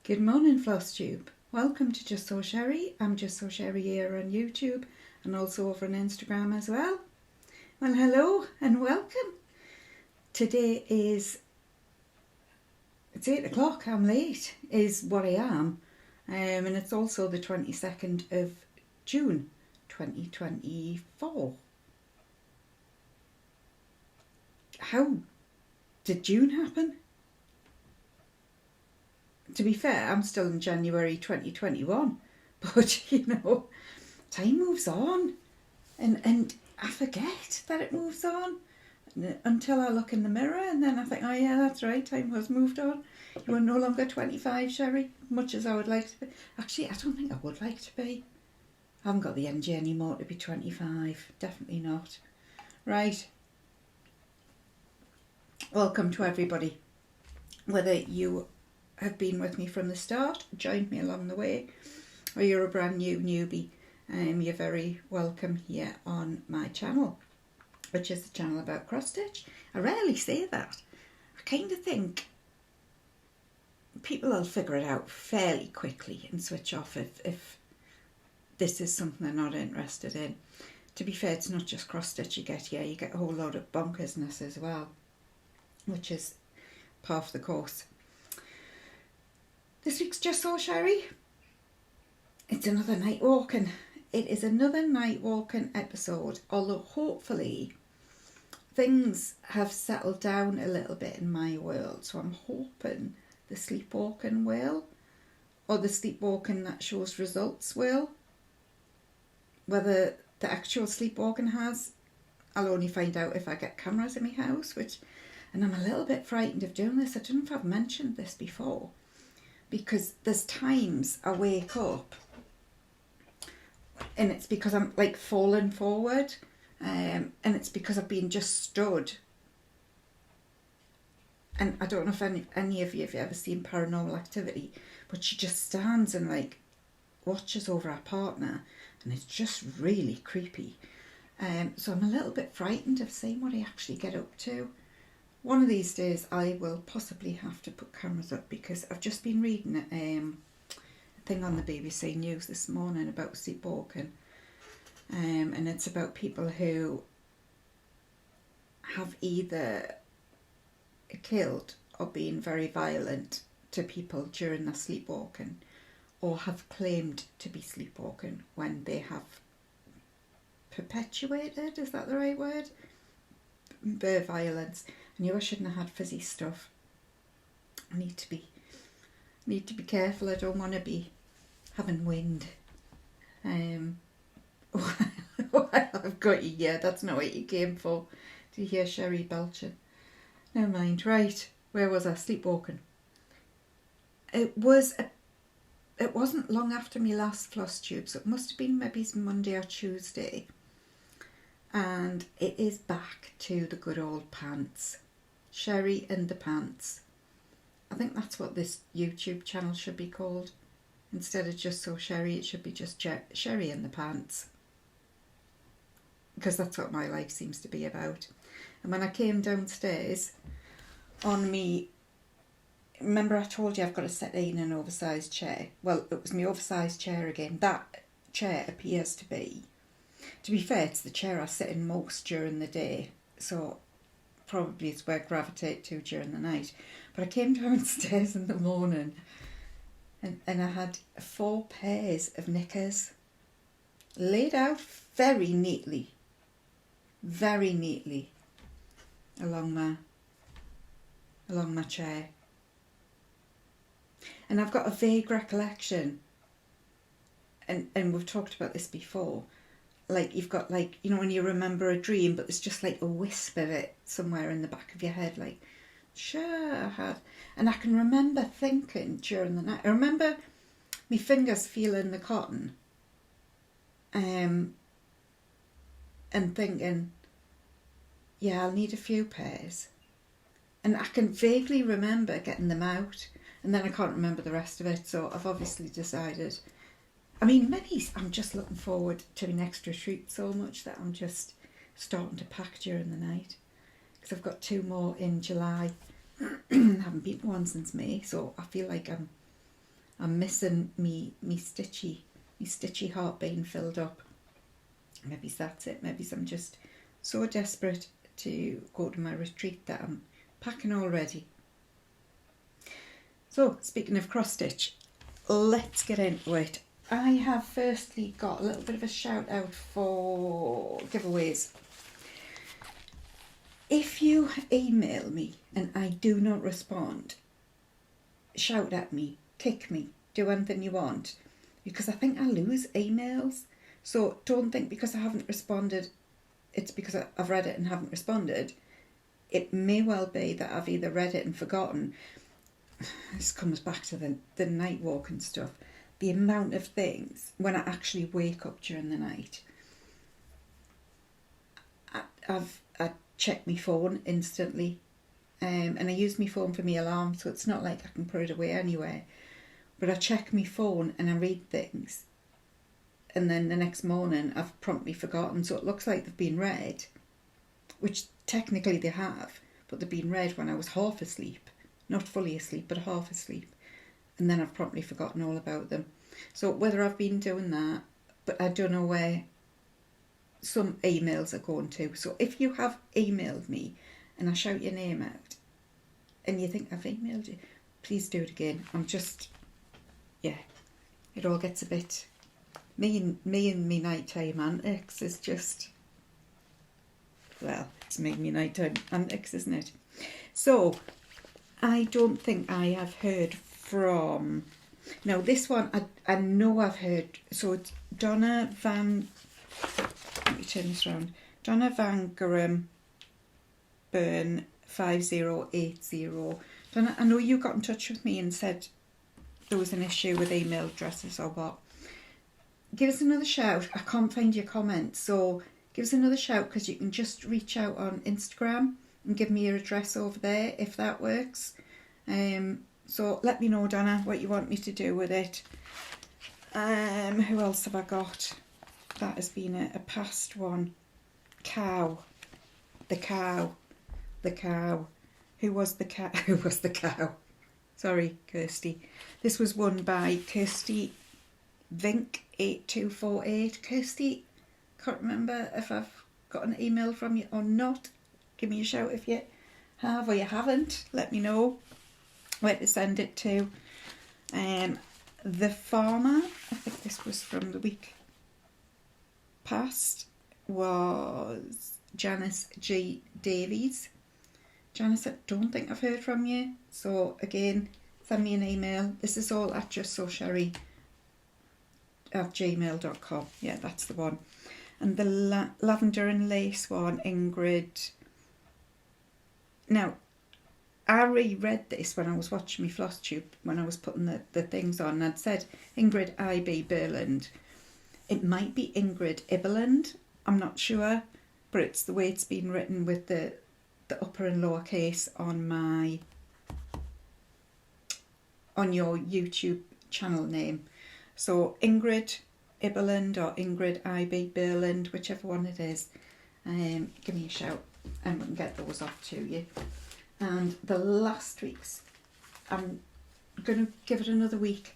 Good morning, Flosstube. Welcome to Justsewsherrie. I'm Justsewsherrie here on YouTube and also over on Instagram as well. Well, hello and welcome. Today it's 8 o'clock. I'm late, is what I am. And it's also the 22nd of June 2024. How did June happen? To be fair, I'm still in January 2021, but time moves on, and I forget that it moves on until I look in the mirror, and then I think, oh yeah, that's right, time has moved on. You are no longer 25, Sherrie, much as I would like to be. Actually, I don't think I would like to be. I haven't got the energy anymore to be 25, definitely not. Right, welcome to everybody, whether you have been with me from the start, joined me along the way, or you're a brand new newbie, you're very welcome here on my channel, which is the channel about cross stitch. I rarely say that. I kind of think people will figure it out fairly quickly and switch off if this is something they're not interested in. To be fair, it's not just cross stitch you get here, you get a whole load of bonkersness as well, which is part of the course. This week's Justsewsherrie, it's another night walking. It is another night walking episode, although hopefully things have settled down a little bit in my world. So I'm hoping the sleepwalking will, or the sleepwalking that shows results will. Whether the actual sleepwalking has, I'll only find out if I get cameras in my house, and I'm a little bit frightened of doing this. I don't know if I've mentioned this before, because there's times I wake up and it's because I'm like falling forward, and it's because I've been just stood. And I don't know if any of you have ever seen Paranormal Activity, but she just stands and like watches over her partner, and it's just really creepy. So I'm a little bit frightened of seeing what I actually get up to. One of these days I will possibly have to put cameras up, because I've just been reading a thing on the BBC News this morning about sleepwalking, and it's about people who have either killed or been very violent to people during their sleepwalking, or have claimed to be sleepwalking when they have perpetuated, is that the right word, their violence. I knew I shouldn't have had fizzy stuff. I need to be careful. I don't want to be having wind. While I've got you here, that's not what you came for. Do you hear Sherrie belching? Never mind. Right, where was I? Sleepwalking. It wasn't long after my last Flosstube, so it must have been maybe Monday or Tuesday. And it is back to the good old pants. Sherrie and the pants. I think that's what this YouTube channel should be called. Instead of Justsewsherrie, it should be just Sherrie and the pants, because that's what my life seems to be about. And when I came downstairs on me, remember I told you I've got to sit in an oversized chair. Well, it was my oversized chair again. That chair appears to be fair, it's the chair I sit in most during the day, so probably it's where I gravitate to during the night. But I came downstairs in the morning and I had 4 pairs of knickers laid out very neatly along my chair. And I've got a vague recollection, and we've talked about this before, like you've got, like, when you remember a dream, but there's just like a wisp of it somewhere in the back of your head, like, sure I had. And I can remember thinking during the night, I remember my fingers feeling the cotton, and thinking, yeah, I'll need a few pairs. And I can vaguely remember getting them out, and then I can't remember the rest of it. So I've obviously decided, maybe I'm just looking forward to an extra treat so much that I'm just starting to pack during the night, because I've got 2 more in July. I haven't been to one since May, so I feel like I'm I'm missing me stitchy heart being filled up. Maybe that's it. Maybe I'm just so desperate to go to my retreat that I'm packing already. So, speaking of cross stitch, let's get into it. I have firstly got a little bit of a shout out for giveaways. If you email me and I do not respond, shout at me, kick me, do anything you want, because I think I lose emails. So don't think because I haven't responded, it's because I've read it and haven't responded. It may well be that I've either read it and forgotten. This comes back to the night walk and stuff. The amount of things when I actually wake up during the night, I check my phone instantly, and I use my phone for my alarm, so it's not like I can put it away anywhere. But I check my phone and I read things, and then the next morning I've promptly forgotten. So it looks like they've been read, which technically they have, but they've been read when I was half asleep, not fully asleep, but half asleep. And then I've promptly forgotten all about them. So whether I've been doing that, but I don't know where some emails are going to. So if you have emailed me and I shout your name out and you think I've emailed you, please do it again. I'm just, yeah, it all gets a bit, me and me nighttime antics is just, well, it's me and me nighttime antics, isn't it? So I don't think I have heard from, now this one I know I've heard, so it's Donna Van, let me turn this around, Donna Van Gogh Burn 5080. Donna, I know you got in touch with me and said there was an issue with email addresses or what. Give us another shout. I can't find your comments, so give us another shout, because you can just reach out on Instagram and give me your address over there if that works. So let me know, Donna, what you want me to do with it. Who else have I got? That has been a past one. Cow. The cow. Who was the cow? Who was the cow? Sorry, Kirsty. This was won by Kirsty Vink 8248. Kirsty, can't remember if I've got an email from you or not. Give me a shout if you have or you haven't. Let me know where to send it to. The farmer, I think this was from the week past, was Janice G. Davies. Janice, I don't think I've heard from you. So again, send me an email. This is all at Justsewsherrie at gmail.com. Yeah, that's the one. And the lavender and lace one, Ingrid. Now, I reread this when I was watching my Flosstube, when I was putting the things on, and I'd said Ingrid I.B. Berland. It might be Ingrid Iberland, I'm not sure, but it's the way it's been written with the upper and lower case on your YouTube channel name. So Ingrid Iberland or Ingrid I.B. Berland, whichever one it is, give me a shout and we can get those off to you. And the last week's, I'm going to give it another week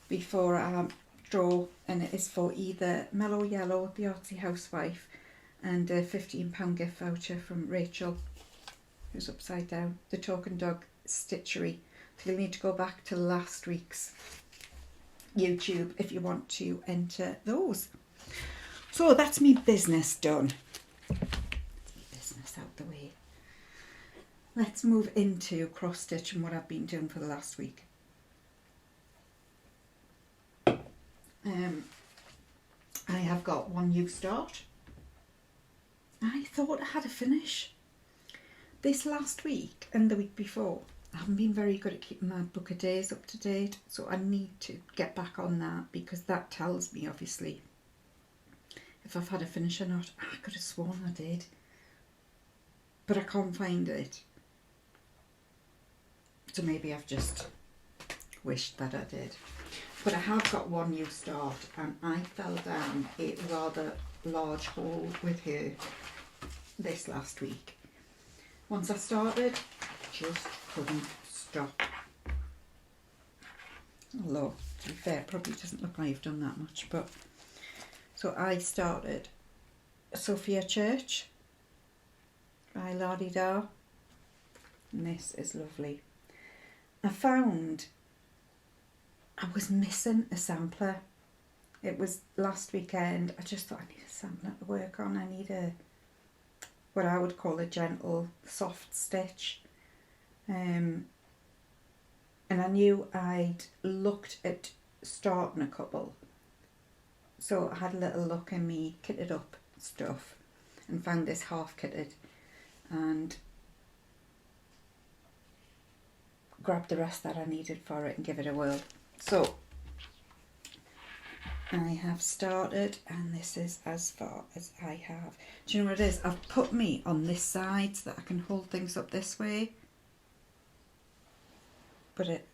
before I draw, and it is for either Mellow Yellow, the Artsy Housewife, and a £15 gift voucher from Rachel, who's upside down, the Talking Dog Stitchery. So you'll need to go back to last week's YouTube if you want to enter those. So that's me business done. Business out the way. Let's move into cross stitch and what I've been doing for the last week. I have got one new start. I thought I had a finish. This last week and the week before, I haven't been very good at keeping my book of days up to date, so I need to get back on that, because that tells me, obviously, if I've had a finish or not. I could have sworn I did, but I can't find it. So maybe I've just wished that I did. But I have got one new start, and I fell down a rather large hole with her this last week. Once I started, just couldn't stop. although to be fair, it probably doesn't look like I've done that much. But so I started Sophia Church by La-Di-Da, and this is lovely. I found I was missing a sampler. It was last weekend. I just thought I need a sampler to work on. I need a, what I would call a gentle, soft stitch. And I knew I'd looked at starting a couple. So I had a little look in me kitted up stuff and found this half kitted and grabbed the rest that I needed for it and give it a whirl. So I have started, and this is as far as I have. Do you know what it is? I've put me on this side so that I can hold things up this way, but it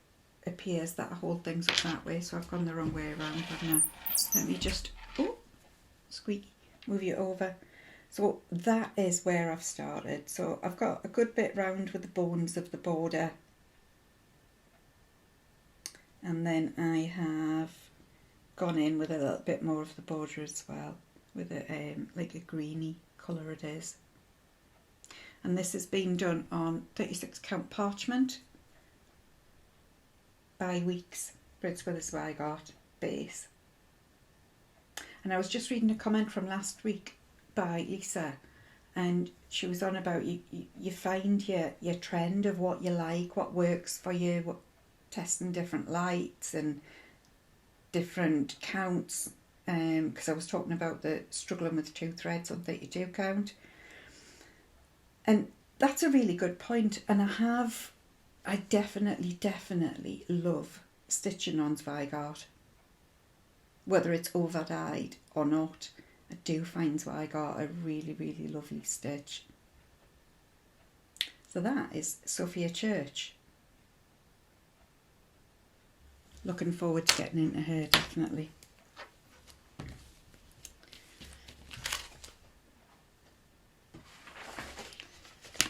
appears that I hold things up that way, so I've gone the wrong way around, haven't I? Let me just, oh, squeaky, move you over. So that is where I've started. So I've got a good bit round with the bones of the border, and then I have gone in with a little bit more of the border as well, with a like a greeny colour it is. And this has been done on 36 count parchment by Weeks, Brits with a Zweigart base. And I was just reading a comment from last week by Lisa, and she was on about you find your trend of what you like, what works for you, what, testing different lights and different counts, because I was talking about the struggling with 2 threads on 32 count, and that's a really good point. And I definitely love stitching on Zweigart, whether it's over-dyed or not. I do find Zweigart a really lovely stitch. So that is Sophia Church. Looking forward to getting into her, definitely.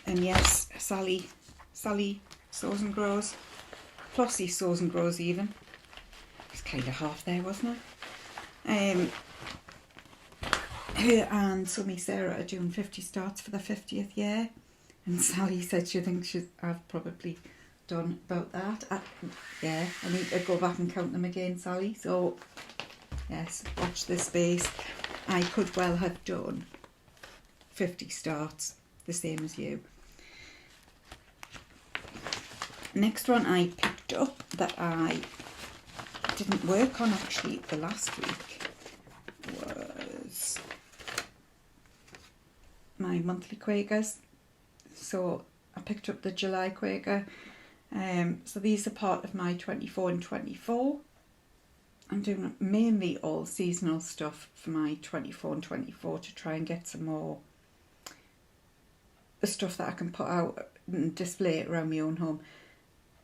And yes, Sally Sews and Grows, Flossie Sews and Grows even. It's kind of half there, wasn't it? Her and Summy Sarah are doing 50 starts for their 50th year, and Sally said she thinks I've probably done about that. Yeah, I need to go back and count them again, Sally. So yes, watch this space. I could well have done 50 starts, the same as you. Next one I picked up that I didn't work on actually the last week was my monthly Quakers. So I picked up the July Quaker. So these are part of my 24 and 24. I'm doing mainly all seasonal stuff for my 24 and 24 to try and get some more stuff that I can put out and display it around my own home.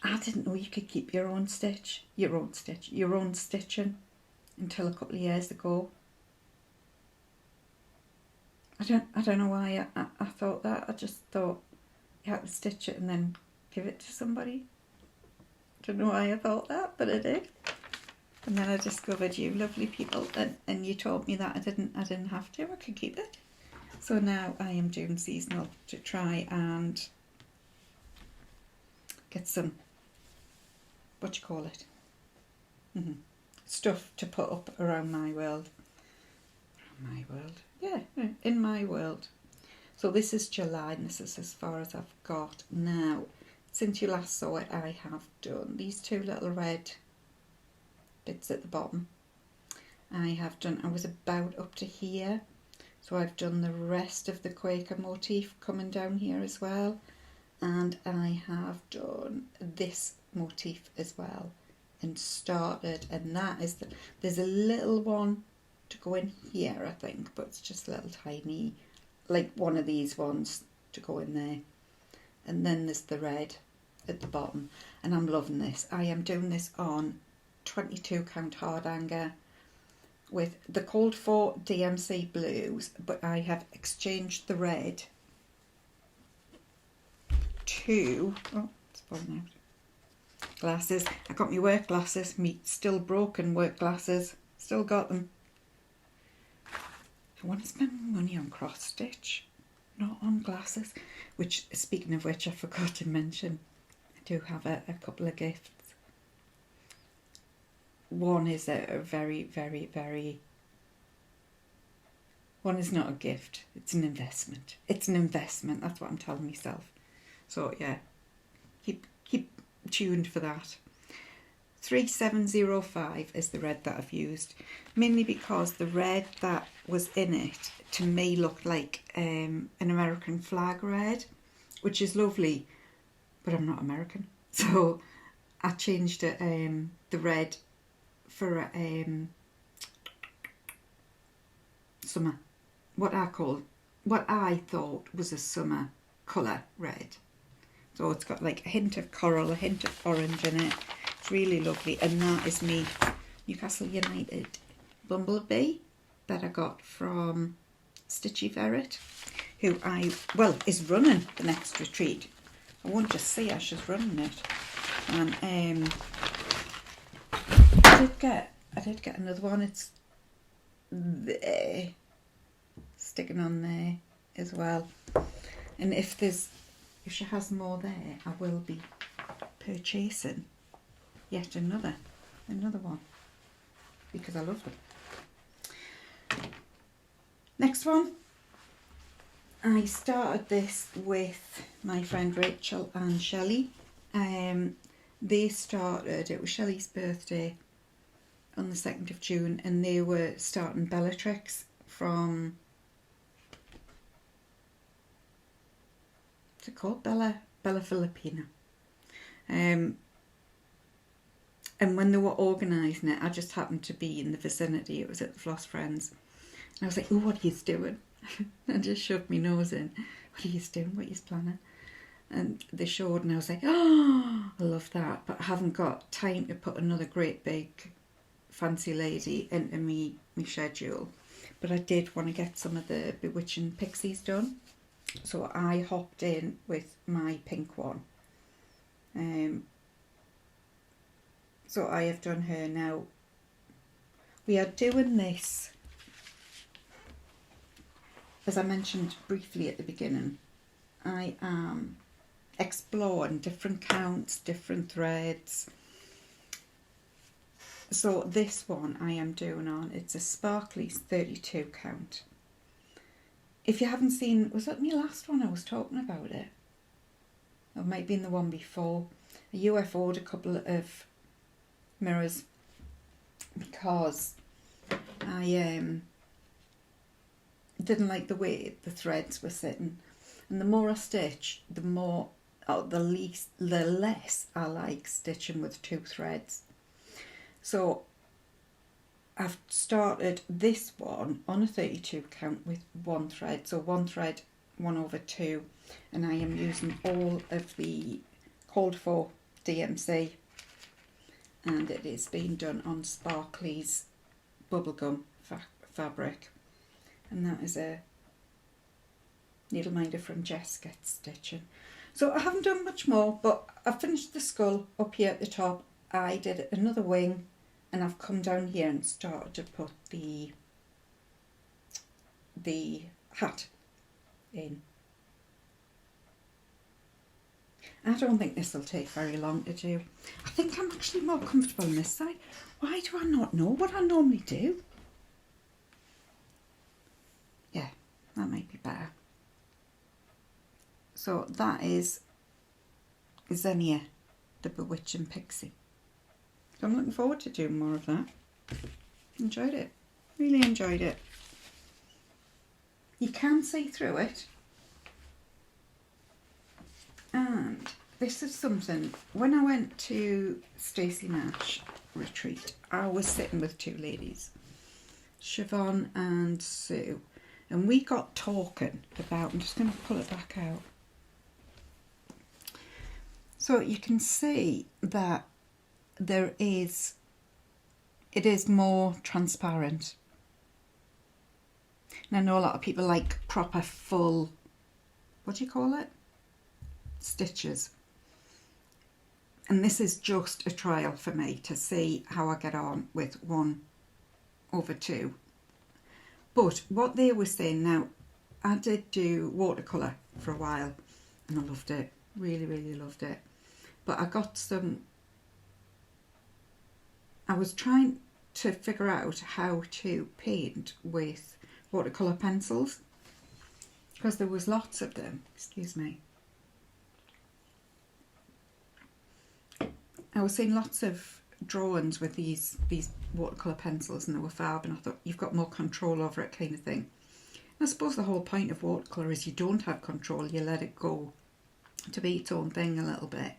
I didn't know you could keep your own stitching until a couple of years ago. I don't know why I thought that. I just thought you had to stitch it and then give it to somebody. Don't know why I thought that, but I did. And then I discovered you lovely people, and you told me that I didn't have to. I could keep it. So now I am doing seasonal to try and get some, what you call it, stuff to put up around my world. Around my world? Yeah, in my world. So this is July, and this is as far as I've got now. Since you last saw it, I have done these 2 little red bits at the bottom. I was about up to here, so I've done the rest of the Quaker motif coming down here as well, and I have done this motif as well and started, and that is there's a little one to go in here, I think, but it's just a little tiny, like one of these ones to go in there. And then there's the red at the bottom, and I'm loving this. I am doing this on 22 count hard hanger with the called for DMC blues, but I have exchanged the red to, oh, it's falling out. glasses. I got my work glasses, me still broken work glasses, still got them. I want to spend money on cross stitch, not on glasses, which, speaking of which, I forgot to mention, I do have a couple of gifts. One is a very, very, very, one is not a gift, it's an investment. It's an investment, that's what I'm telling myself. So yeah, keep tuned for that. 3705 is the red that I've used, mainly because the red that was in it to me looked like an American flag red, which is lovely, but I'm not American, so I changed it, the red for summer, what I thought was a summer colour red. So it's got like a hint of coral, a hint of orange in it. It's really lovely, and that is me Newcastle United bumblebee that I got from Stitchy Ferret, who is running the next retreat. I won't just see her, she's running it. And I did get another one. It's there, sticking on there as well. And if she has more there, I will be purchasing yet another one, because I love them. Next one, I started this with my friend Rachel and Shelley. They started, it was Shelley's birthday on the 2nd of June, and they were starting Bellatrix from, what's it called? Bella Filipina. And when they were organising it, I just happened to be in the vicinity. It was at the Floss Friends. And I was like, oh, what are you doing? I just shoved my nose in. What are you doing? What are you planning? And they showed, and I was like, oh, I love that. But I haven't got time to put another great big fancy lady into me schedule. But I did want to get some of the Bewitching Pixies done. So I hopped in with my pink one. So I have done her now. We are doing this, as I mentioned briefly at the beginning, I am exploring different counts, different threads. So this one I am doing on, it's a Sparkly's 32 count. If you haven't seen, was that my last one I was talking about it? Or it might be in the one before. I UFO'd a couple of mirrors because I didn't like the way the threads were sitting, and the more I stitch, the less I like stitching with two threads. So I've started this one on a 32 count with one thread, so one thread 1/2, and I am using all of the called for DMC, and it is being done on Sparkly's bubblegum fabric, and that is a needleminder from Jess Gets Stitching. So I haven't done much more, but I've finished the skull up here at the top. I did another wing, and I've come down here and started to put the hat in. I don't think this will take very long to do. I think I'm actually more comfortable on this side. Why do I not know what I normally do? Yeah, that might be better. So that is Xenia, the Bewitching Pixie. So I'm looking forward to doing more of that. Enjoyed it. Really enjoyed it. You can see through it. And this is something, when I went to Stacey Nash retreat, I was sitting with two ladies, Siobhan and Sue, and we got talking about, I'm just going to pull it back out. So you can see that it is more transparent. And I know a lot of people like proper full, what do you call it? Stitches. And this is just a trial for me to see how I get on with 1/2. But what they were saying now, I did do watercolour for a while and I loved it, really, really loved it. But I got I was trying to figure out how to paint with watercolour pencils because there was lots of them, excuse me. I was seeing lots of drawings with these watercolour pencils and they were fab, and I thought you've got more control over it kind of thing. And I suppose the whole point of watercolour is you don't have control, you let it go to be its own thing a little bit.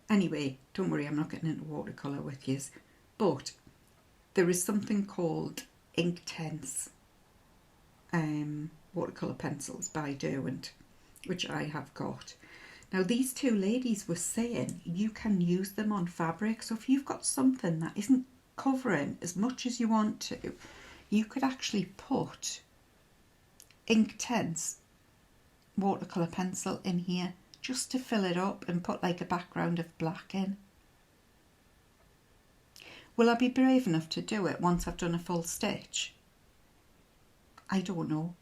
Anyway, don't worry, I'm not getting into watercolour with yous, but there is something called Inktense watercolour pencils by Derwent, which I have got. Now these two ladies were saying you can use them on fabric, so if you've got something that isn't covering as much as you want to, you could actually put Inktense watercolour pencil in here just to fill it up and put like a background of black in. Will I be brave enough to do it once I've done a full stitch? I don't know.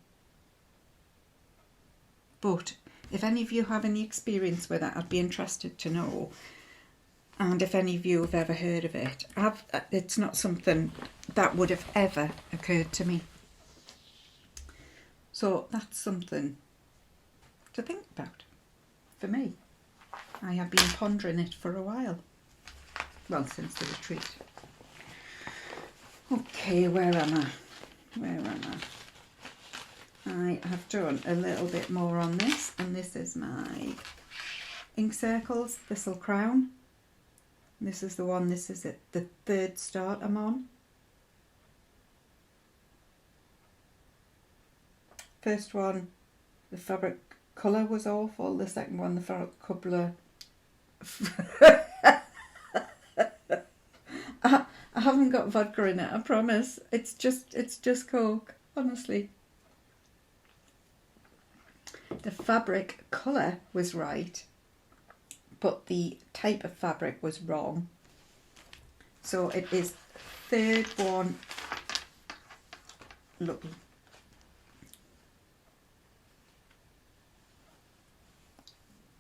But if any of you have any experience with it, I'd be interested to know. And if any of you have ever heard of it, it's not something that would have ever occurred to me. So that's something to think about for me. I have been pondering it for a while. Well, since the retreat. Okay, where am I? I have done a little bit more on this, and this is my ink circles, Thistle Crown. This is the one, this is it, the third start I'm on. First one, the fabric colour was awful. The second one, the fabric colour... I haven't got vodka in it, I promise. It's just Coke, honestly. The fabric colour was right, but the type of fabric was wrong. So it is third one. Look.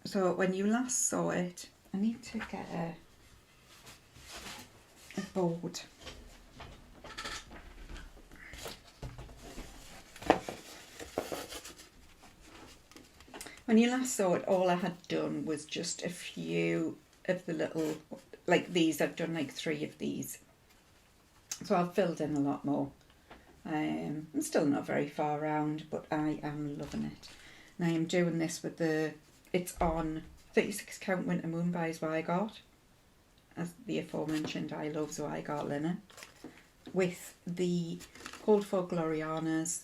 So when you last saw it, I need to get a board. When you last saw it, all I had done was just a few of the little, like these, I've done like 3 of these. So I've filled in a lot more. I'm still not very far around, but I am loving it. And I am doing this with it's on 36 count Winter Moon by Zweigart, as the aforementioned I Love Zweigart linen, with the Hold for Glorianas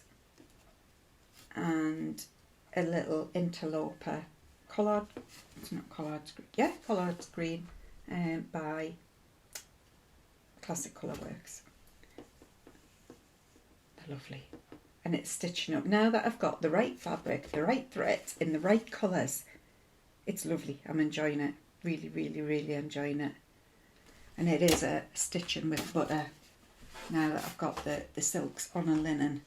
and a little interloper collard, it's not collards, yeah, collards green, by Classic Colourworks. They're lovely, and it's stitching up. Now that I've got the right fabric, the right threads in the right colours, it's lovely. I'm enjoying it, really, really, really enjoying it. And it is a stitching with butter. Now that I've got the silks on a linen,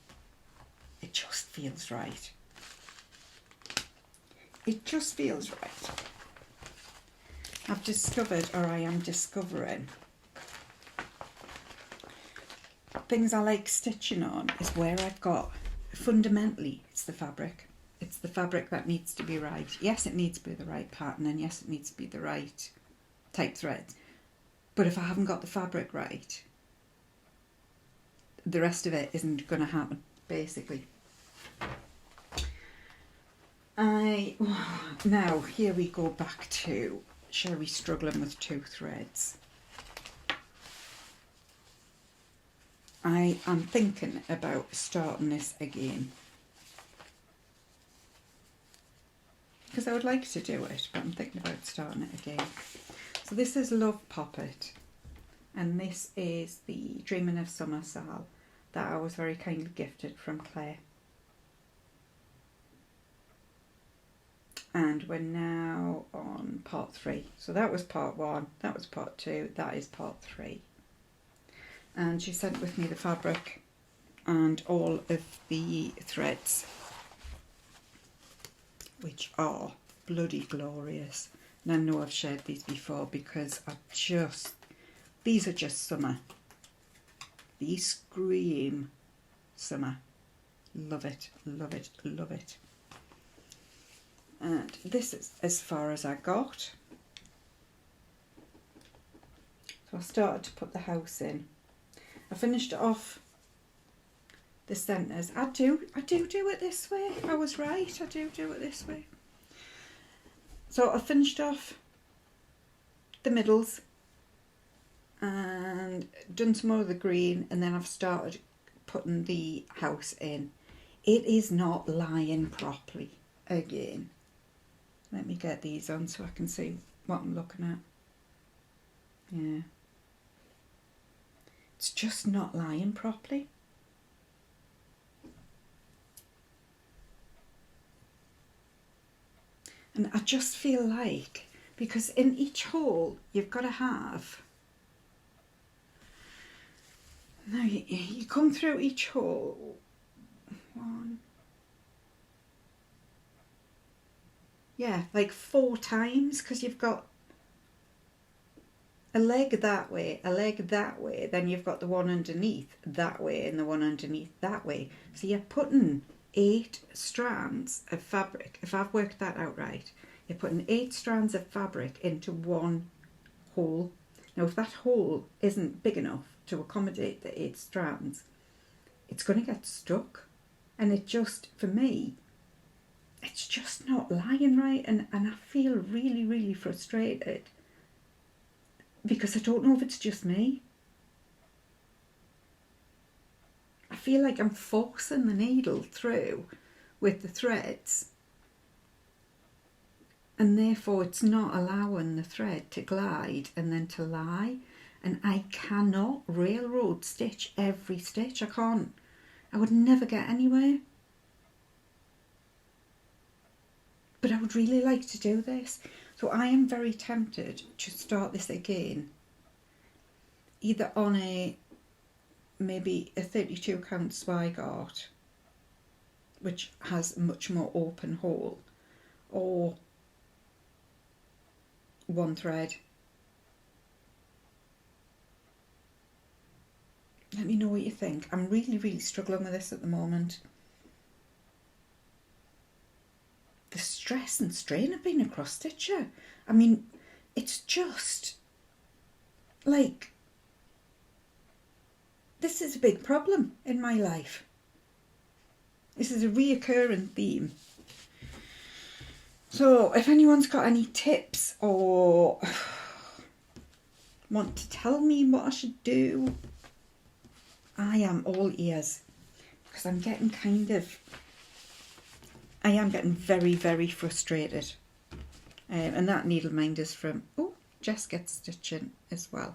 it just feels right. It just feels right. I've discovered, or I am discovering, things I like stitching on is where I've got, fundamentally, it's the fabric. It's the fabric that needs to be right. Yes, it needs to be the right pattern, and yes, it needs to be the right type threads. But if I haven't got the fabric right, the rest of it isn't going to happen, basically. Now, here we go back to Sherrie struggling with 2 threads. I am thinking about starting this again, because I would like to do it, but I'm thinking about starting it again. So this is Love Poppet, and this is the Dreaming of Summer Sal that I was very kindly gifted from Claire. and we're now on part 3. So that was part 1, that was part 2, that is part 3. And she sent with me the fabric and all of the threads, which are bloody glorious. And I know I've shared these before because these are just summer. These scream summer. Love it, love it, love it. And this is as far as I got. So I started to put the house in. I finished off the centres. I do it this way. I was right, I do it this way. So I finished off the middles and done some more of the green, and then I've started putting the house in. It is not lying properly again. Let me get these on so I can see what I'm looking at. Yeah. It's just not lying properly. And I just feel like, because in each hole you've got to have, now you come through each hole, 1, yeah, like 4 times, because you've got a leg that way, a leg that way, then you've got the one underneath that way and the one underneath that way. So you're putting 8 strands of fabric, if I've worked that out right, you're putting 8 strands of fabric into one hole. Now if that hole isn't big enough to accommodate the 8 strands, it's going to get stuck. And it just, for me, it's just not lying right, and I feel really, really frustrated because I don't know if it's just me. I feel like I'm forcing the needle through with the threads, and therefore it's not allowing the thread to glide and then to lie. And I cannot railroad stitch every stitch. I can't. I would never get anywhere. But I would really like to do this. So I am very tempted to start this again, either on maybe a 32 count Zweigart, which has much more open hole, or one thread. Let me know what you think. I'm really, really struggling with this at the moment. The stress and strain of being a cross stitcher. I mean, it's just like, this is a big problem in my life. This is a reoccurring theme. So if anyone's got any tips or want to tell me what I should do, I am all ears, because I'm getting I am getting very, very frustrated. And that needle minder's from, oh, Jess gets stitching as well,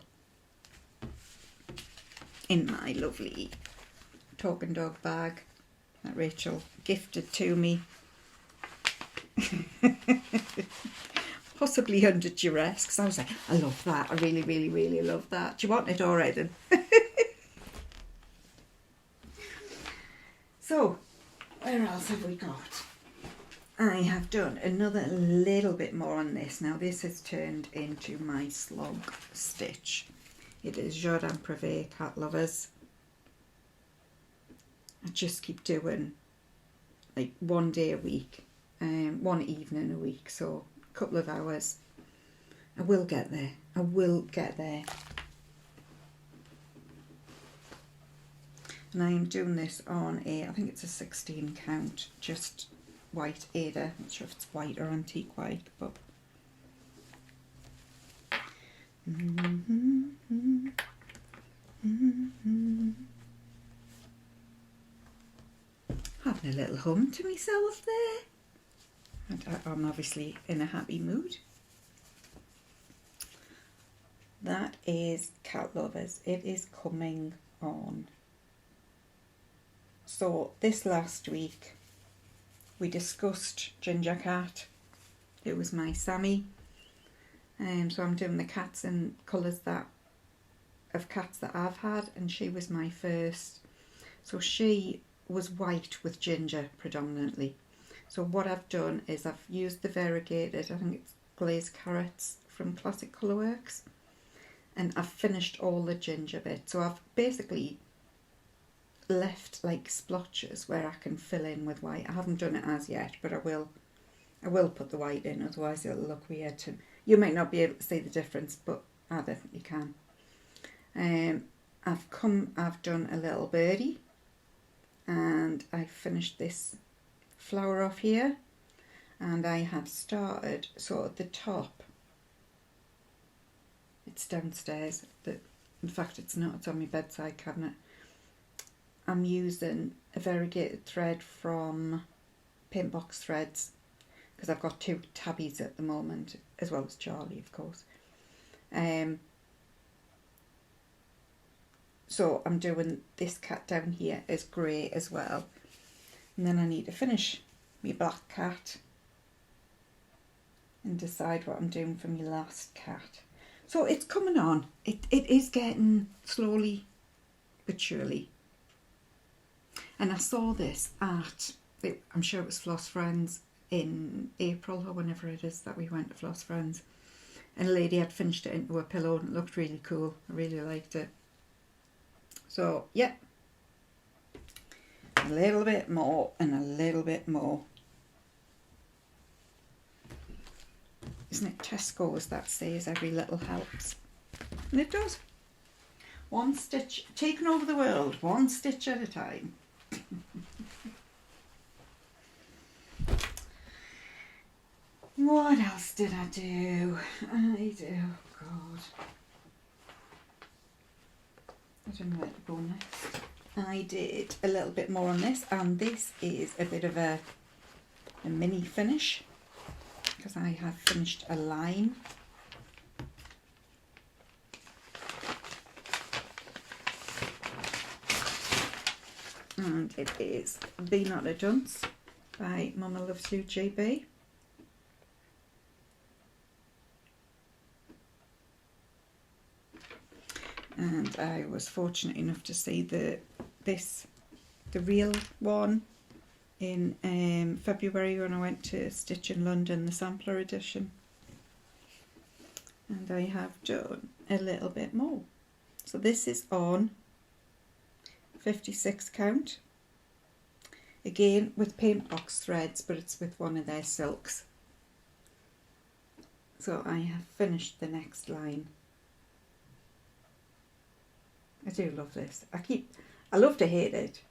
in my lovely Talking Dog bag that Rachel gifted to me. Possibly under duress, because I was like, I love that, I really, really, really love that. Do you want it? All right then. So, where else have we got? I have done another little bit more on this. Now this has turned into my slog stitch. It is Jardin Privé Cat Lovers. I just keep doing like one day a week, one evening a week, so a couple of hours. I will get there. I will get there. And I am doing this on I think it's a 16 count, just white Ada. I'm not sure if it's white or antique white, but having a little hum to myself there. And I'm obviously in a happy mood. That is Cat Lovers. It is coming on. So this last week we discussed Ginger Cat, It was my Sammy. So I'm doing the cats in colours of cats that I've had, and she was my first. So she was white with ginger predominantly. So what I've done is I've used the variegated, I think it's glazed carrots from Classic Colourworks, and I've finished all the ginger bit. So I've basically left like splotches where I can fill in with white. I haven't done it as yet, but I will put the white in, otherwise it'll look weird. You might not be able to see the difference, but I definitely can. I've done a little birdie, and I finished this flower off here, and I have started, so at the top, it's downstairs, in fact it's not, it's on my bedside cabinet. I'm using a variegated thread from Paintbox Threads, because I've got 2 tabbies at the moment, as well as Charlie, of course. So I'm doing this cat down here as grey as well. And then I need to finish my black cat and decide what I'm doing for my last cat. So it's coming on. It is getting slowly but surely. And I saw this at, I'm sure it was Floss Friends in April or whenever it is that we went to Floss Friends. And a lady had finished it into a pillow and it looked really cool. I really liked it. So, yeah. A little bit more and a little bit more. Isn't it Tesco's that says every little helps? And it does. One stitch, taking over the world, one stitch at a time. What else did I do? Oh God. I don't know where to go next. I did a little bit more on this, and this is a bit of a mini finish, because I have finished a line. And it is Be Not a Dunce by Mama Loves You GB. And I was fortunate enough to see the real one in February when I went to Stitch in London, the sampler edition. And I have done a little bit more. So this is on 56 count. Again with Paintbox Threads, but it's with one of their silks. So I have finished the next line. I do love this. I love to hate it,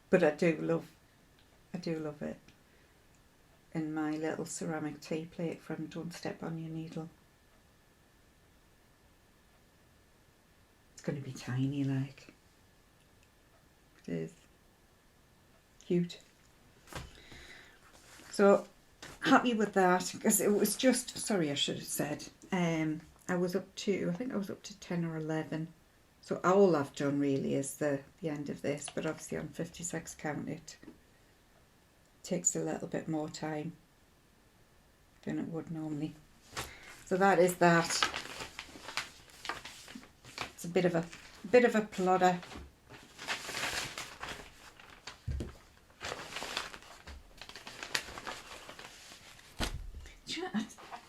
but I do love it. In my little ceramic tea plate from Don't Step on Your Needle. It's going to be tiny, like. It is. Cute. So, happy with that, because it was just, sorry I should have said, I was up to 10 or 11. So all I've done really is the end of this, but obviously on 56 count it takes a little bit more time than it would normally. So that is that. It's a bit of a plodder.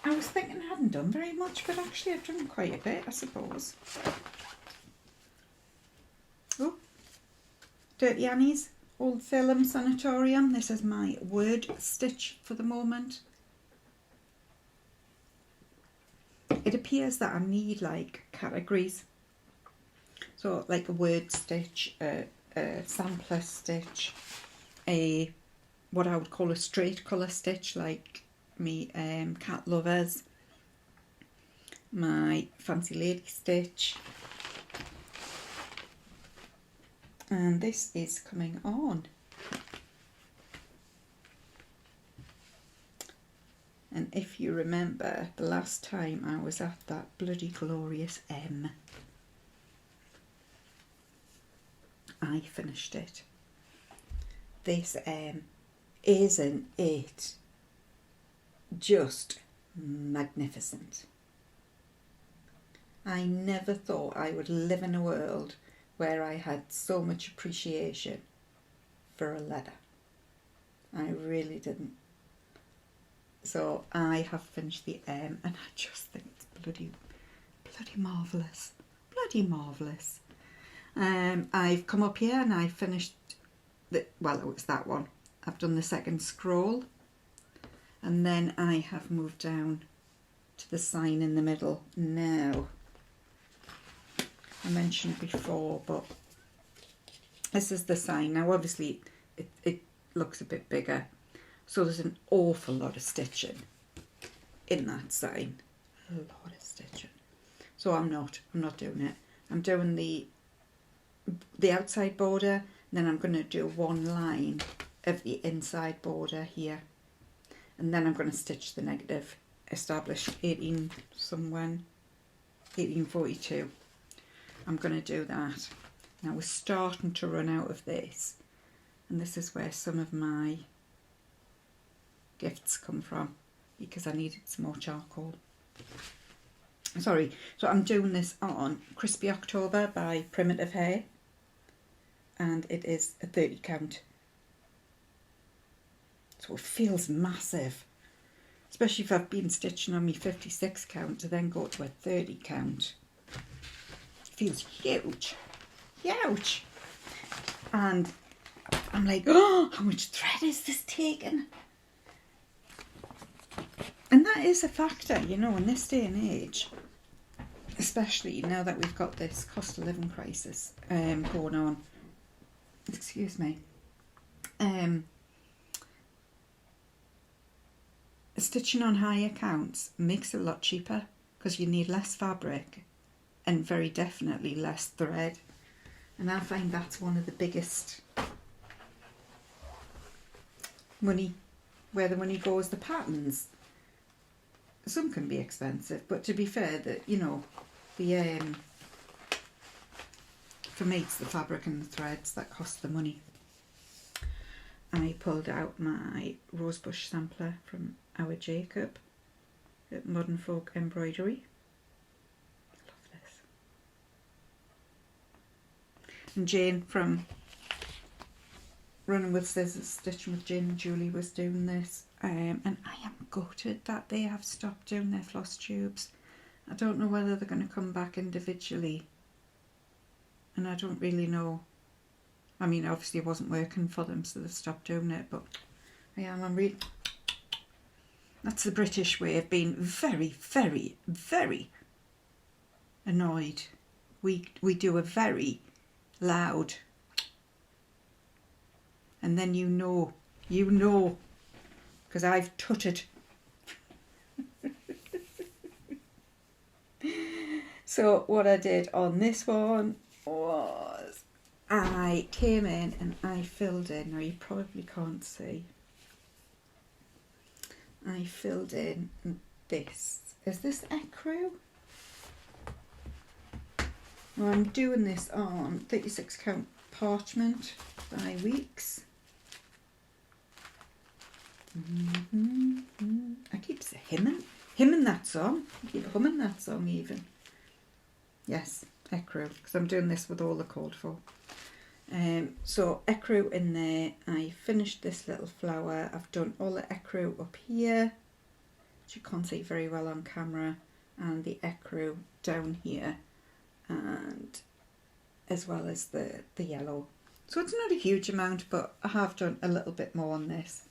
I was thinking I hadn't done very much, but actually I've done quite a bit, I suppose. Oh, Dirty Annie's Old Salem Sanatorium. This is my word stitch for the moment. It appears that I need like categories. So like a word stitch, a sampler stitch, what I would call a straight colour stitch like me cat lovers, my fancy lady stitch. And this is coming on. And if you remember the last time I was at that bloody glorious M, I finished it. This M, isn't it just magnificent. I never thought I would live in a world where I had so much appreciation for a leather. I really didn't. So I have finished the M, and I just think it's bloody marvellous. Bloody marvellous. I've come up here and I finished well, it was that one. I've done the second scroll, and then I have moved down to the sign in the middle. Now, I mentioned before, but this is the sign. Now obviously it looks a bit bigger, so there's an awful lot of stitching in that sign. A lot of stitching. So I'm not doing it. I'm doing the outside border, and then I'm going to do one line of the inside border here, and then I'm going to stitch the negative, established 1842. I'm going to do that. Now we're starting to run out of this, and this is where some of my gifts come from, because I needed some more charcoal. Sorry, so I'm doing this on Crispy October by Primitive Hair, and it is a 30 count. So it feels massive, especially if I've been stitching on my 56 count to then go to a 30 count. It feels huge, huge. And I'm like, oh, how much thread is this taking? And that is a factor, you know, in this day and age, especially now that we've got this cost of living crisis going on. Excuse me. Stitching on higher counts makes it a lot cheaper because you need less fabric and very definitely less thread. And I find that's one of the biggest where the money goes. The patterns, some can be expensive, but to be fair, that, you know, the for me it's the fabric and the threads that cost the money. I pulled out my rosebush sampler from our Jacob at Modern Folk Embroidery. Love this. And Jane from Running with Scissors, Stitching with Jane and Julie was doing this, and I am gutted that they have stopped doing their floss tubes. I don't know whether they're going to come back individually, and I don't really know. I mean, obviously it wasn't working for them, so they've stopped doing it, but I'm really... That's the British way of being very, very, very annoyed. We do a very loud, and then you know, because I've tutted. So what I did on this one was I came in and I filled in, now you probably can't see, I filled in this. Is this ecru? Well, I'm doing this on 36 count parchment by weeks. I keep hemming that song. I keep humming that song even. Yes, ecru, because I'm doing this with all the called for. So ecru in there. I finished this little flower. I've done all the ecru up here, which you can't see very well on camera, and the ecru down here, and as well as the yellow. So it's not a huge amount, but I have done a little bit more on this.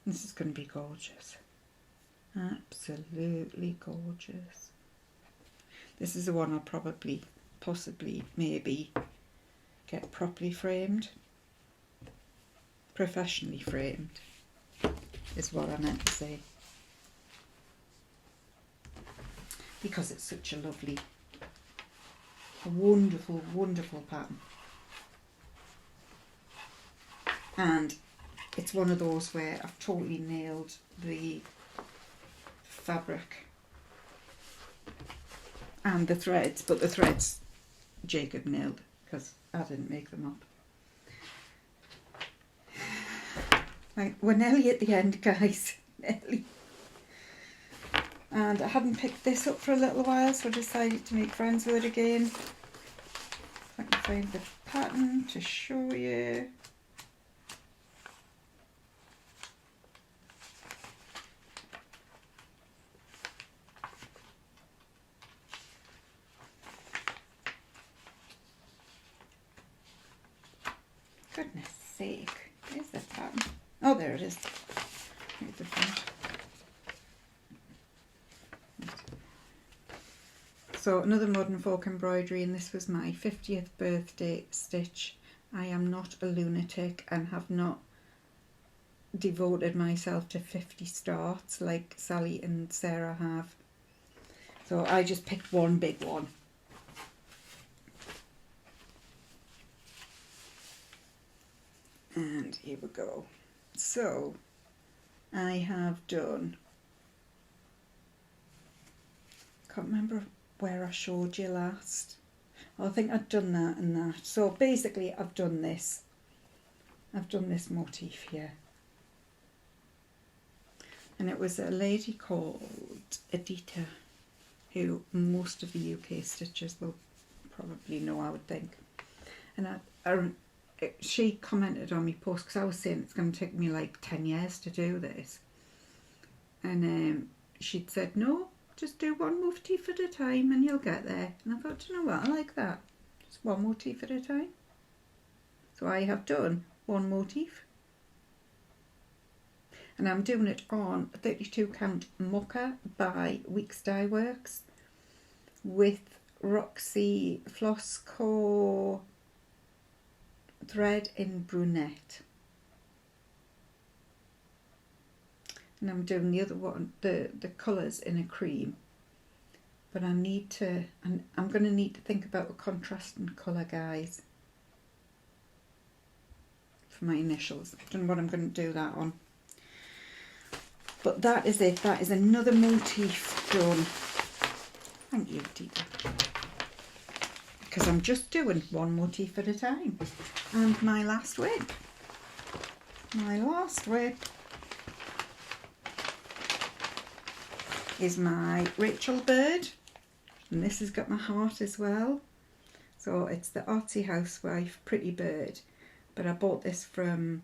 This is going to be gorgeous. Absolutely gorgeous. This is the one I'll probably, possibly, maybe get properly framed. Professionally framed is what I meant to say. Because it's such a lovely, a wonderful, wonderful pattern. And it's one of those where I've totally nailed the fabric and the threads, but the threads Jacob nailed because I didn't make them up. Like, we're nearly at the end, guys. Nearly. And I hadn't picked this up for a little while, so I decided to make friends with it again. If I can find the pattern to show you. Goodness sake, where's the pattern? Oh, there it is. Here's the front. So another Modern Folk embroidery, and this was my 50th birthday stitch. I am not a lunatic and have not devoted myself to 50 starts like Sally and Sarah have. So I just picked one big one. And here we go. So I have done, can't remember where I showed you last. I think I'd done that and that. So basically I've done this. I've done this motif here. And it was a lady called Edita, who most of the UK stitchers will probably know, I would think. And she commented on my post because I was saying it's going to take me like 10 years to do this. And she'd said, no, just do one motif at a time and you'll get there. And I thought, you know what, I like that. Just one motif at a time. So I have done one motif. And I'm doing it on a 32 count mucker by Weeks Dye Works with Roxy Flossco thread in brunette. And I'm doing the other one, the colours in a cream. But I need to, and I'm going to need to think about a contrasting colour, guys, for my initials. I don't know what I'm going to do that on. But that is it. That is another motif done. Thank you, Dita. Because I'm just doing one motif at a time. And my last whip. My last whip is my Rachel bird. And this has got my heart as well. So it's the Artsy Housewife Pretty Bird. But I bought this from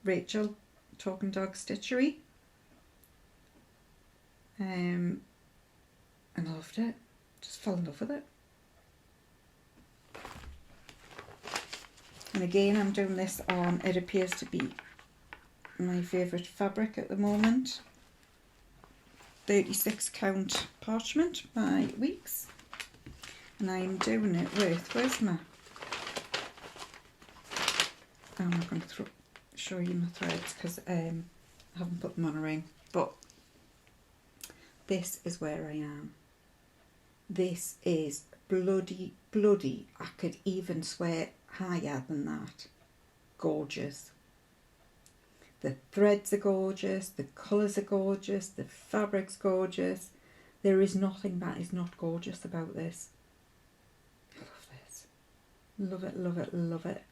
Rachel, Talking Dog Stitchery. And I loved it. Just fell in love with it. And again, I'm doing this on, it appears to be my favourite fabric at the moment. 36 count parchment by Weeks. And I'm doing it with, where's my, I'm not going to show you my threads because I haven't put them on a ring. But this is where I am. This is bloody, I could even swear higher than that. Gorgeous. The threads are gorgeous, the colours are gorgeous, the fabric's gorgeous. There is nothing that is not gorgeous about this. I love this. Love it, love it, love it.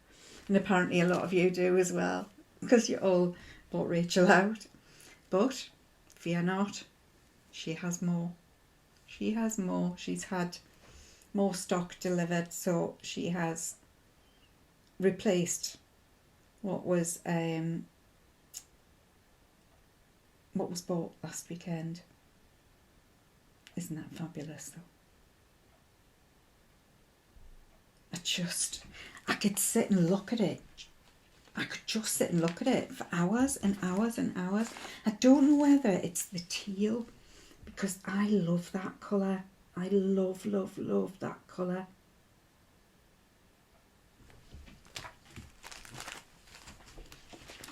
And apparently a lot of you do as well, because you all bought Rachel out. But fear not, she has more. She has more. She's had more stock delivered, so she has replaced what was bought last weekend. Isn't that fabulous though? I could sit and look at it. I could just sit and look at it for hours and hours and hours. I don't know whether it's the teal, because I love that colour. I love, love, love that colour.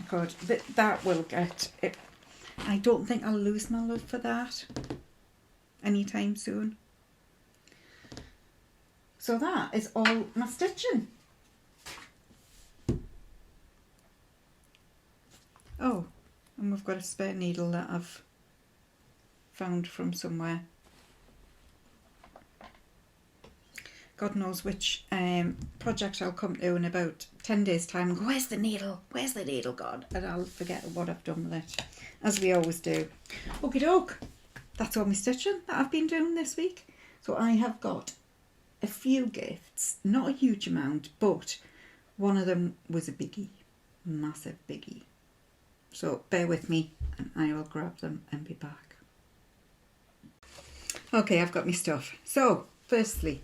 God, that will get it. I don't think I'll lose my love for that anytime soon. So that is all my stitching. Oh, and we've got a spare needle that I've found from somewhere. God knows which project I'll come to in about 10 days time and go, where's the needle? Where's the needle gone? And I'll forget what I've done with it, as we always do. Okie doke. That's all my stitching that I've been doing this week. So I have got a few gifts, not a huge amount, but one of them was a biggie, massive biggie. So bear with me and I will grab them and be back. Okay, I've got my stuff. So firstly,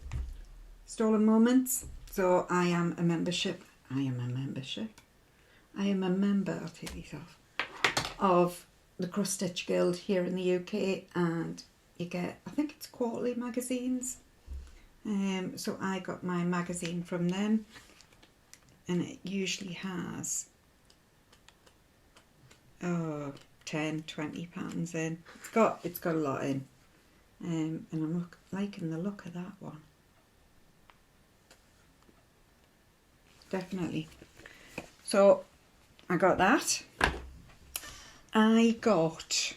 Stolen Moments. So I am a member, I'll take these off, of the Cross Stitch Guild here in the UK, and you get, I think it's quarterly magazines. So I got my magazine from them, and it usually has 10, 20 patterns in. It's got a lot in, and I'm liking the look of that one. Definitely. So I got that. I got,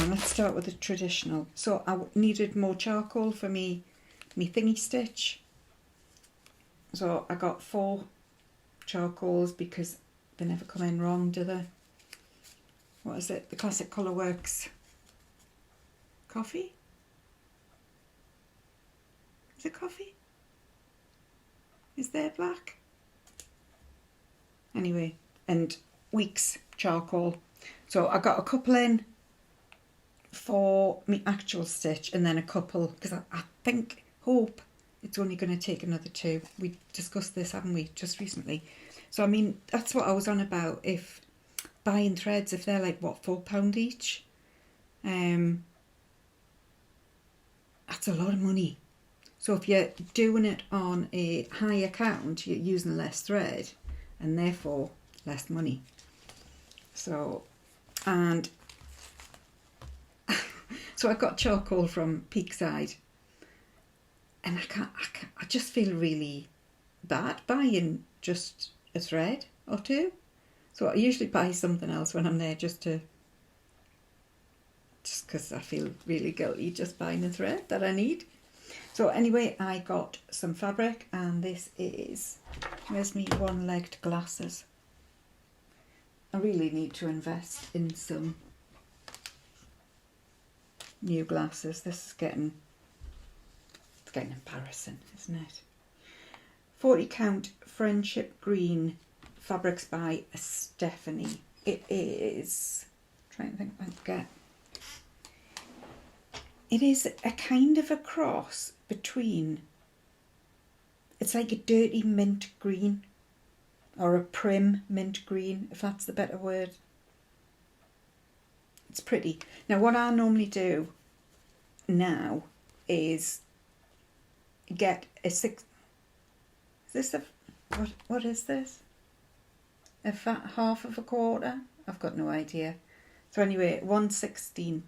let's start with the traditional. So I needed more charcoal for me thingy stitch. So I got 4 charcoals because they never come in wrong, do they? What is it? The Classic Colourworks coffee? Is it coffee? Is there black? Anyway, and Weeks charcoal. So I got a couple in for me actual stitch, and then a couple because I hope it's only going to take another 2. We discussed this, haven't we, just recently? So I mean, that's what I was on about. If buying threads, if they're like what, £4 each, that's a lot of money. So if you're doing it on a high account, you're using less thread and therefore less money. So, and so I got charcoal from Peakside, and I just feel really bad buying just a thread or 2. So I usually buy something else when I'm there just because I feel really guilty just buying a thread that I need. So anyway, I got some fabric, and this is, where's me one-legged glasses? I really need to invest in some new glasses. This is getting embarrassing, isn't it? 40 count Friendship Green, Fabrics by Stephanie. It is, trying to think what I get. It is a kind of a cross between, it's like a dirty mint green or a prim mint green, if that's the better word. It's pretty. Now what I normally do now is get a 6, is this what is this? A fat half of a quarter? I've got no idea. So anyway, 1/16.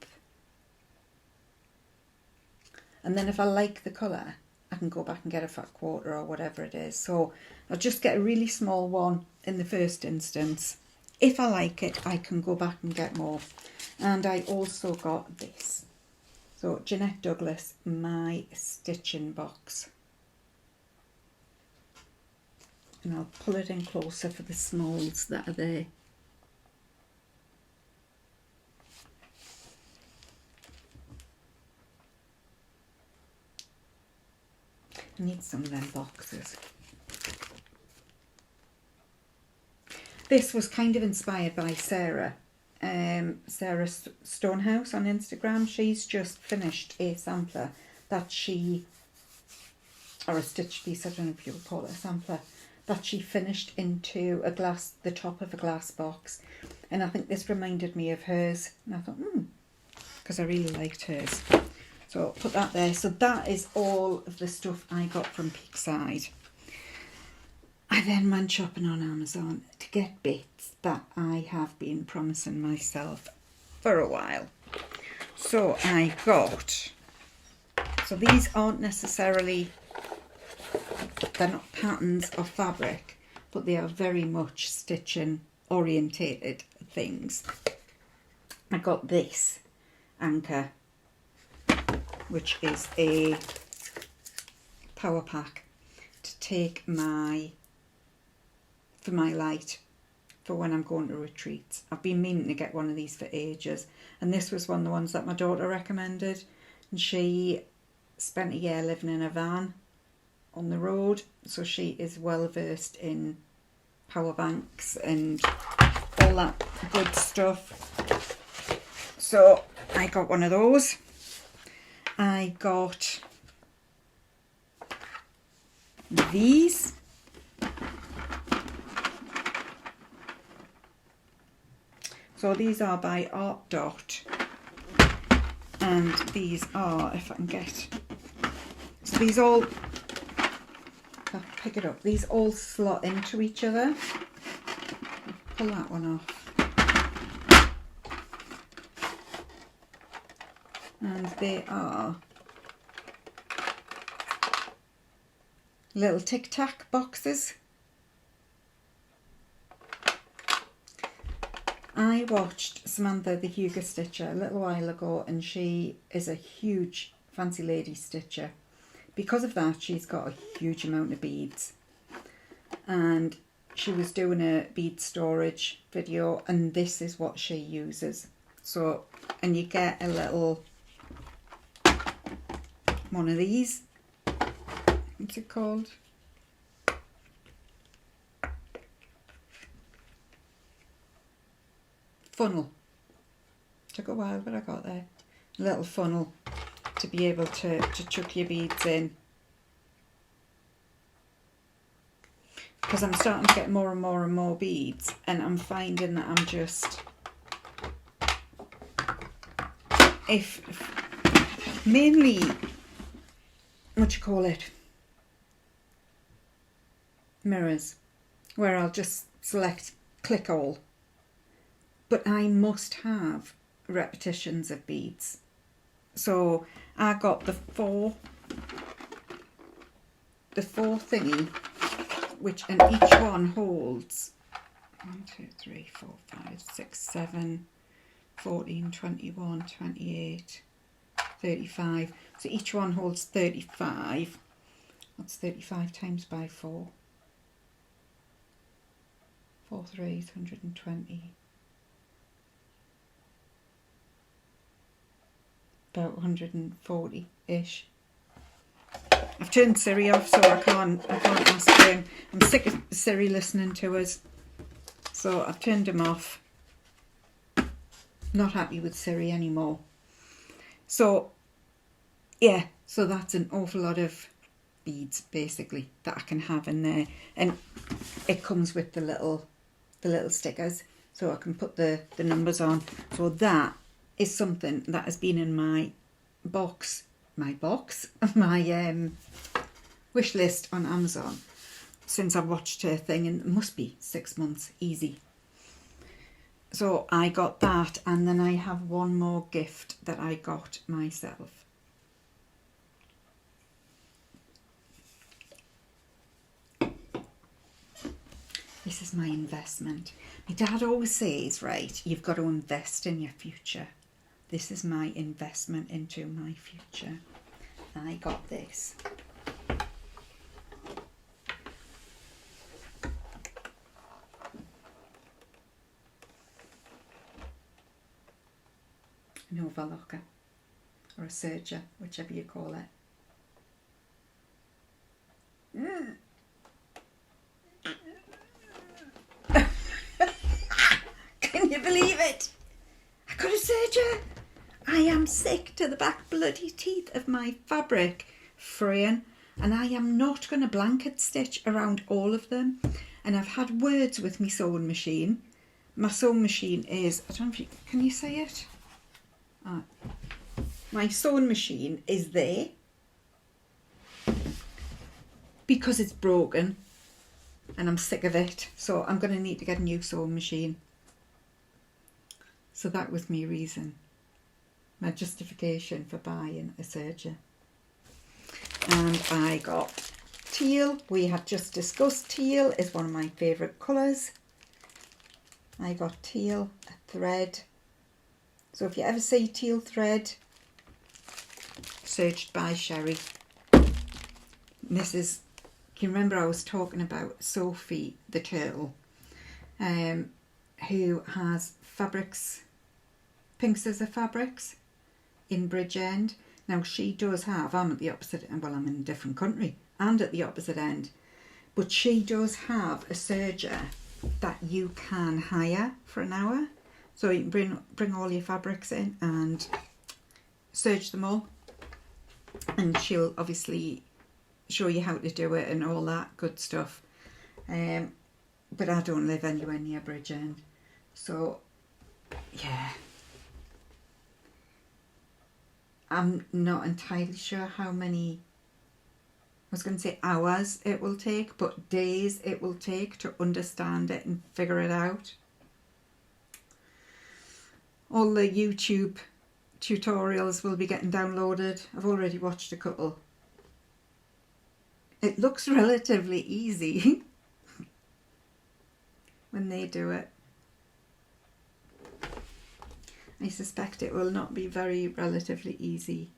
And then if I like the colour, I can go back and get a fat quarter or whatever it is. So I'll just get a really small one in the first instance. If I like it, I can go back and get more. And I also got this. So Jeanette Douglas, My Stitching Box. And I'll pull it in closer for the smalls that are there. I need some of them boxes. This was kind of inspired by Sarah. Sarah Stonehouse on Instagram. She's just finished a sampler that she, or a stitch piece, I don't know if you would call it a sampler, that she finished into a glass, the top of a glass box. And I think this reminded me of hers. And I thought, because I really liked hers. So put that there. So that is all of the stuff I got from Peakside. I then went shopping on Amazon to get bits that I have been promising myself for a while. So I got, so these aren't necessarily, they're not patterns of fabric, but they are very much stitching orientated things. I got this anchor, which is a power pack to take my for my light for when I'm going to retreats. I've been meaning to get one of these for ages, and this was one of the ones that my daughter recommended, and she spent a year living in a van on the road, so she is well versed in power banks and all that good stuff. So I got one of those. I got these. So these are by Art Dot, and these are, if I can get, so these all, I'll pick it up, these all slot into each other. Pull that one off. And they are little Tic Tac boxes. I watched Samantha the Hugo Stitcher a little while ago, and she is a huge fancy lady stitcher. Because of that, she's got a huge amount of beads, and she was doing a bead storage video, and this is what she uses. So, and you get a little one of these, what's it called? Funnel. Took a while, but I got there. A little funnel to be able to chuck your beads in. Because I'm starting to get more and more and more beads, and I'm finding that I'm just, mainly, what you call it, mirrors, where I'll just select click all. But I must have repetitions of beads. So I got the four thingy, which, and each one holds 1, 2, 3, 4, 5, 6, 7, 14, 21, 28, 35. So each one holds 35. That's 35 times by 4. 4 3s, 120. About 140-ish. I've turned Siri off, so I can't ask him. I'm sick of Siri listening to us, so I've turned him off. Not happy with Siri anymore. So yeah, so that's an awful lot of beads basically that I can have in there, and it comes with the little stickers, so I can put the numbers on. So that is something that has been in my wish list on Amazon since I watched her thing, and it must be 6 months easy. So I got that, and then I have one more gift that I got myself. This is my investment. My dad always says, right, you've got to invest in your future. This is my investment into my future. I got this. An overlocker, or a serger, whichever you call it. Can you believe it? I got a serger. I am sick to the back bloody teeth of my fabric fraying, and I am not going to blanket stitch around all of them. And I've had words with my sewing machine. My sewing machine is, I don't know if you, can you say it? My sewing machine is there because it's broken and I'm sick of it, so I'm going to need to get a new sewing machine. So that was my reason, my justification for buying a serger. And I got teal. We had just discussed teal is one of my favourite colours. I got teal, a thread. So if you ever see teal thread, searched by Sherrie. This is you remember I was talking about Sophie the turtle, who has fabrics, pink scissor fabrics in Bridgend. Now she does have, I'm at the opposite end, well I'm in a different country and at the opposite end, but she does have a serger that you can hire for an hour. So you can bring all your fabrics in and serge them all, and she'll obviously show you how to do it and all that good stuff. But I don't live anywhere near Bridgend, so yeah, I'm not entirely sure how many, I was going to say hours it will take, but days it will take to understand it and figure it out. All the YouTube tutorials will be getting downloaded. I've already watched a couple. It looks relatively easy when they do it. I suspect it will not be very relatively easy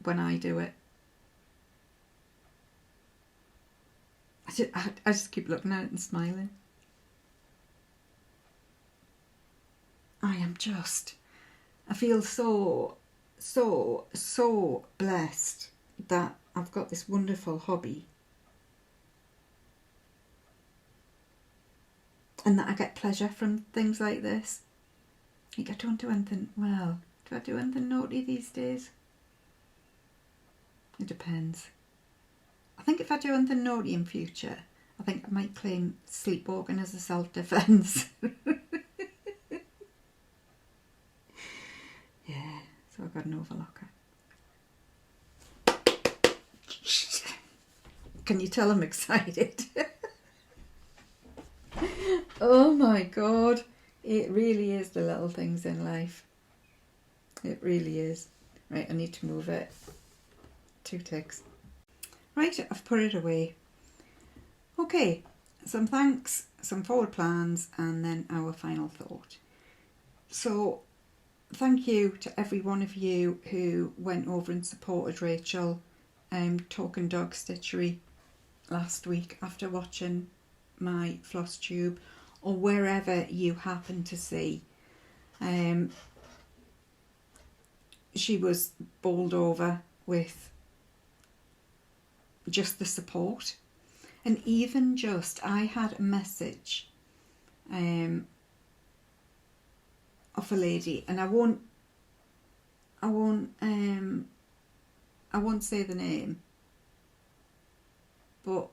when I do it. I just keep looking at it and smiling. I feel so blessed that I've got this wonderful hobby and that I get pleasure from things like this. Like, I don't do anything, well, do I do anything naughty these days? It depends. I think if I do anything naughty in future, I think I might claim sleepwalking as a self-defence. Yeah, so I've got an overlocker. Can you tell I'm excited? Oh my God, it really is the little things in life. It really is. Right, I need to move it. 2 ticks. Right, I've put it away. Okay, some thanks, some forward plans, and then our final thought. So, thank you to every one of you who went over and supported Rachel talking dog stitchery last week after watching my Flosstube, or wherever you happen to see. She was bowled over with just the support, and even just I had a message of a lady, and I won't say the name, but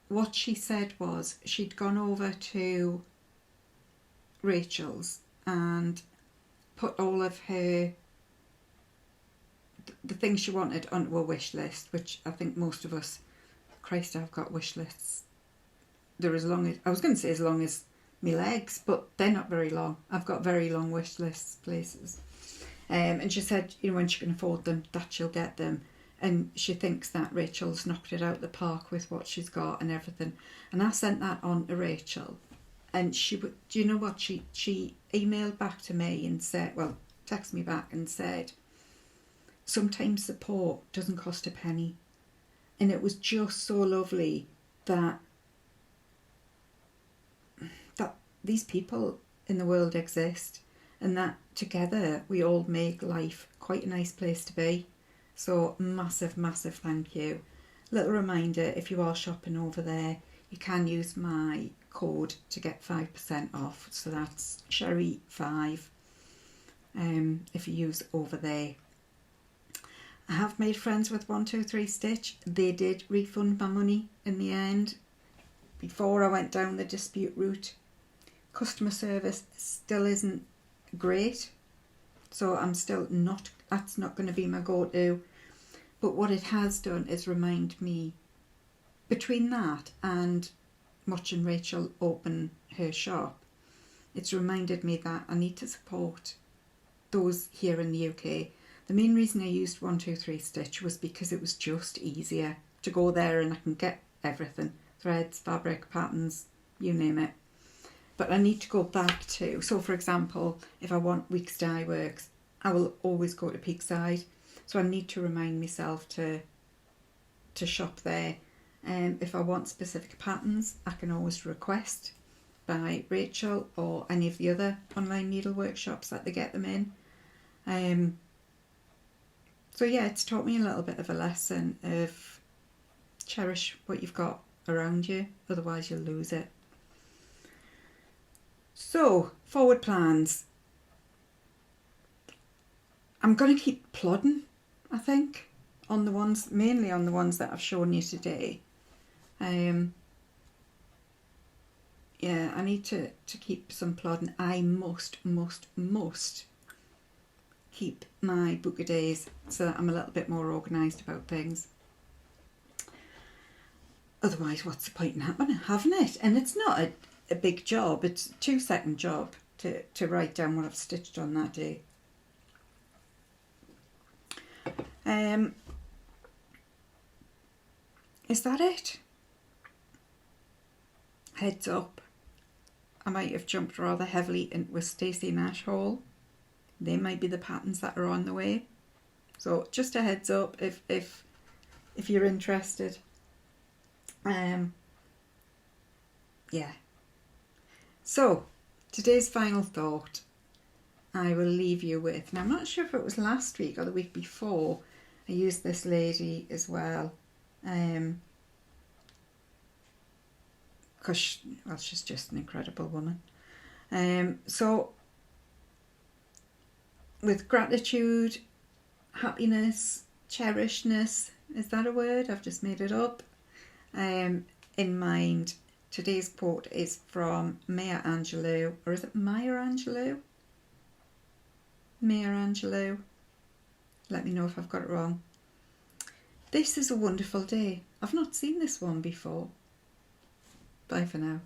what she said was she'd gone over to Rachel's and put all of her the things she wanted onto a wish list, which I think most of us, Christ, I've got wish lists. They're as long as, I was going to say as long as my legs, but they're not very long. I've got very long wish lists places. And she said, you know, when she can afford them, that she'll get them. And she thinks that Rachel's knocked it out the park with what she's got and everything. And I sent that on to Rachel. And she would, do you know what? She emailed back to me and said, well, texted me back and said, sometimes support doesn't cost a penny. And it was just so lovely that these people in the world exist, and that together we all make life quite a nice place to be. So massive thank you. Little reminder, if you are shopping over there, you can use my code to get 5% off. So that's Sherrie 5 if you use over there. I have made friends with 123 Stitch. They did refund my money in the end before I went down the dispute route. Customer service still isn't great, so I'm still not, that's not going to be my go-to. But what it has done is remind me, between that and watching Rachel open her shop, it's reminded me that I need to support those here in the UK. The main reason I used 123 Stitch was because it was just easier to go there and I can get everything. Threads, fabric, patterns, you name it. But I need to go back to, so for example, if I want Weeks Dye Works, I will always go to Peakside. So I need to remind myself to shop there. If I want specific patterns, I can always request by Rachel or any of the other online needle workshops that they get them in. So yeah, it's taught me a little bit of a lesson of cherish what you've got around you, otherwise you'll lose it. So, forward plans. I'm going to keep plodding, I think, on the ones, mainly on the ones that I've shown you today. Yeah, I need to keep some plodding. I must keep my book of days so that I'm a little bit more organised about things. Otherwise, what's the point in having it? And it's not a big job. It's a 2-second job to write down what I've stitched on that day. Is that it? Heads up, I might have jumped rather heavily in with Stacey Nash haul. They might be the patterns that are on the way. So just a heads up if you're interested. Yeah. So today's final thought I will leave you with. Now I'm not sure if it was last week or the week before I used this lady as well. Because she's just an incredible woman. So with gratitude, happiness, cherishness, is that a word? I've just made it up. In mind, today's quote is from Maya Angelou, or is it Maya Angelou? Maya Angelou. Let me know if I've got it wrong. This is a wonderful day. I've not seen this one before. Bye for now.